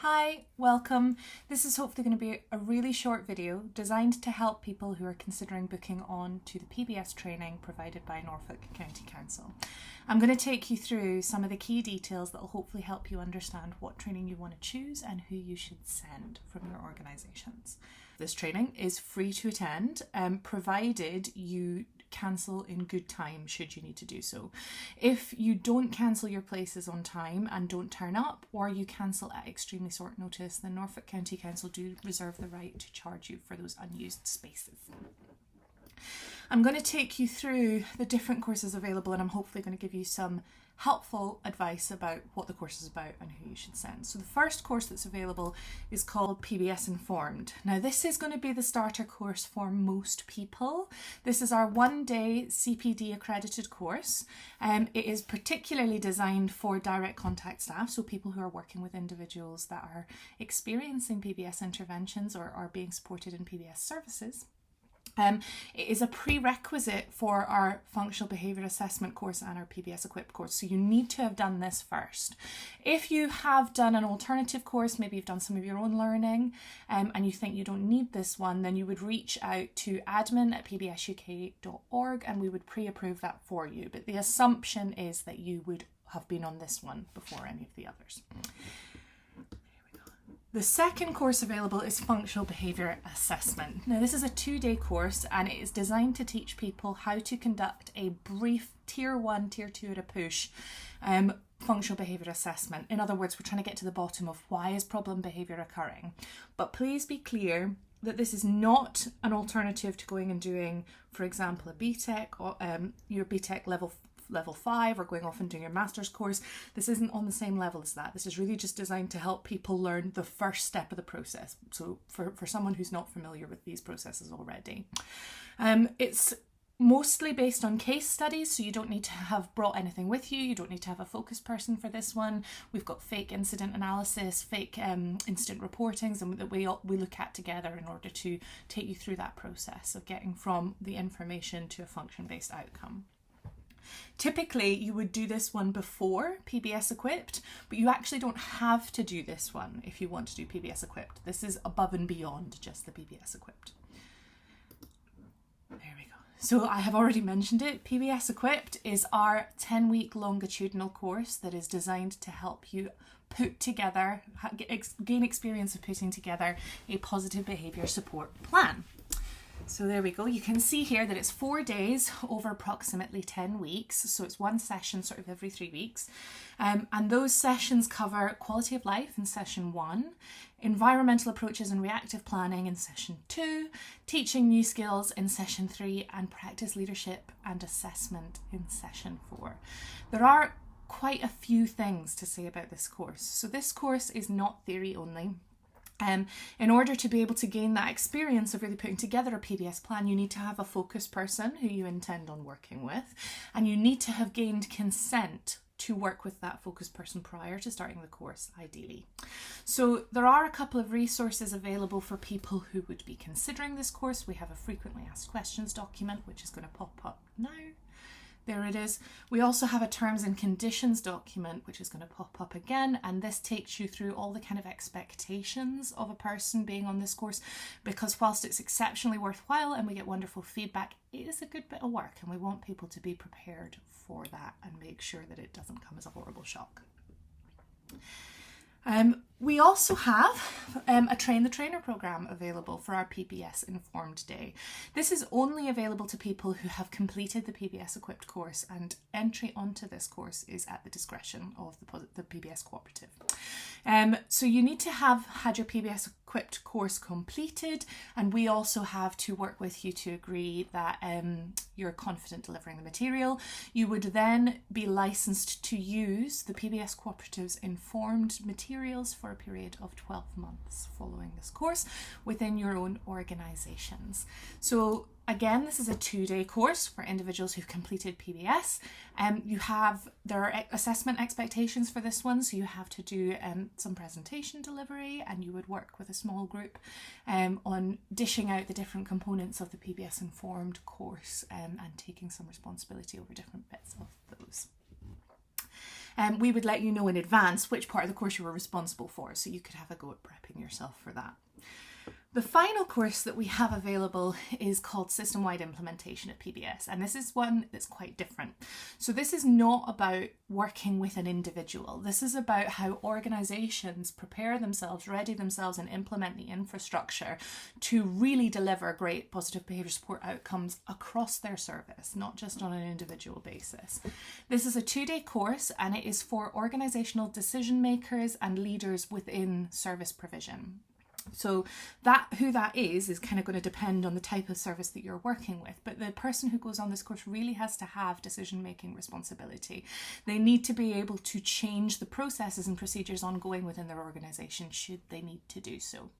Hi, welcome. This is hopefully going to be a really short video designed to help people who are considering booking on to the PBS training provided by Norfolk County Council. I'm going to take you through some of the key details that will hopefully help you understand what training you want to choose and who you should send from your organisations. This training is free to attend, provided you cancel in good time should you need to do so. If you don't cancel your places on time and don't turn up, or you cancel at extremely short notice, then Norfolk County Council do reserve the right to charge you for those unused spaces. I'm going to take you through the different courses available, and I'm hopefully going to give you some helpful advice about what the course is about and who you should send. So the first course that's available is called PBS Informed. Now this is going to be the starter course for most people. This is our one-day CPD accredited course. It is particularly designed for direct contact staff, so people who are working with individuals that are experiencing PBS interventions or are being supported in PBS services. It is a prerequisite for our functional behaviour assessment course and our PBS equipped course, so you need to have done this first. If you have done an alternative course, maybe you've done some of your own learning and you think you don't need this one, then you would reach out to admin@pbsuk.org and we would pre-approve that for you. But the assumption is that you would have been on this one before any of the others. The second course available is Functional Behaviour Assessment. Now this is a 2-day course and it is designed to teach people how to conduct a brief Tier 1, Tier 2 at a push functional behaviour assessment. In other words, we're trying to get to the bottom of why is problem behaviour occurring. But please be clear that this is not an alternative to going and doing, for example, a BTEC or your BTEC level 5 or going off and doing your master's course. This isn't on the same level as that. This is really just designed to help people learn the first step of the process. So for someone who's not familiar with these processes already. It's mostly based on case studies, so you don't need to have brought anything with you. You don't need to have a focus person for this one. We've got fake incident analysis, fake incident reportings, and that we look at together in order to take you through that process of getting from the information to a function-based outcome. Typically, you would do this one before PBS Equipped, but you actually don't have to do this one if you want to do PBS Equipped. This is above and beyond just the PBS Equipped. There we go. So I have already mentioned it. PBS Equipped is our 10-week longitudinal course that is designed to help you put together, gain experience of putting together a positive behaviour support plan. So there we go. You can see here that it's 4 days over approximately 10 weeks. So it's one session sort of every 3 weeks. And those sessions cover quality of life in session 1, environmental approaches and reactive planning in session 2, teaching new skills in session 3, and practice leadership and assessment in session 4. There are quite a few things to say about this course. So this course is not theory only. In order to be able to gain that experience of really putting together a PBS plan, you need to have a focus person who you intend on working with, and you need to have gained consent to work with that focus person prior to starting the course, ideally. So there are a couple of resources available for people who would be considering this course. We have a frequently asked questions document, which is going to pop up now. There it is. We also have a terms and conditions document, which is going to pop up again, and this takes you through all the kind of expectations of a person being on this course, because whilst it's exceptionally worthwhile and we get wonderful feedback, it is a good bit of work, and we want people to be prepared for that and make sure that it doesn't come as a horrible shock. We also have a Train the Trainer program available for our PBS Informed Day. This is only available to people who have completed the PBS Equipped course, and entry onto this course is at the discretion of the PBS Cooperative. So you need to have had your PBS Equipped course completed, and we also have to work with you to agree that you're confident delivering the material. You would then be licensed to use the PBS Cooperative's informed materials for a period of 12 months following this course within your own organisations. So again, this is a 2-day course for individuals who've completed PBS. There are assessment expectations for this one, so you have to do some presentation delivery, and you would work with a small group on dishing out the different components of the PBS Informed course and taking some responsibility over different bits of those. we would let you know in advance which part of the course you were responsible for, so you could have a go at prepping yourself for that. The final course that we have available is called System-Wide Implementation at PBS, and this is one that's quite different. So this is not about working with an individual. This is about how organisations prepare themselves, ready themselves, and implement the infrastructure to really deliver great positive behaviour support outcomes across their service, not just on an individual basis. This is a 2-day course, and it is for organisational decision makers and leaders within service provision. So who that is kind of going to depend on the type of service that you're working with. But the person who goes on this course really has to have decision-making responsibility. They need to be able to change the processes and procedures ongoing within their organisation should they need to do so.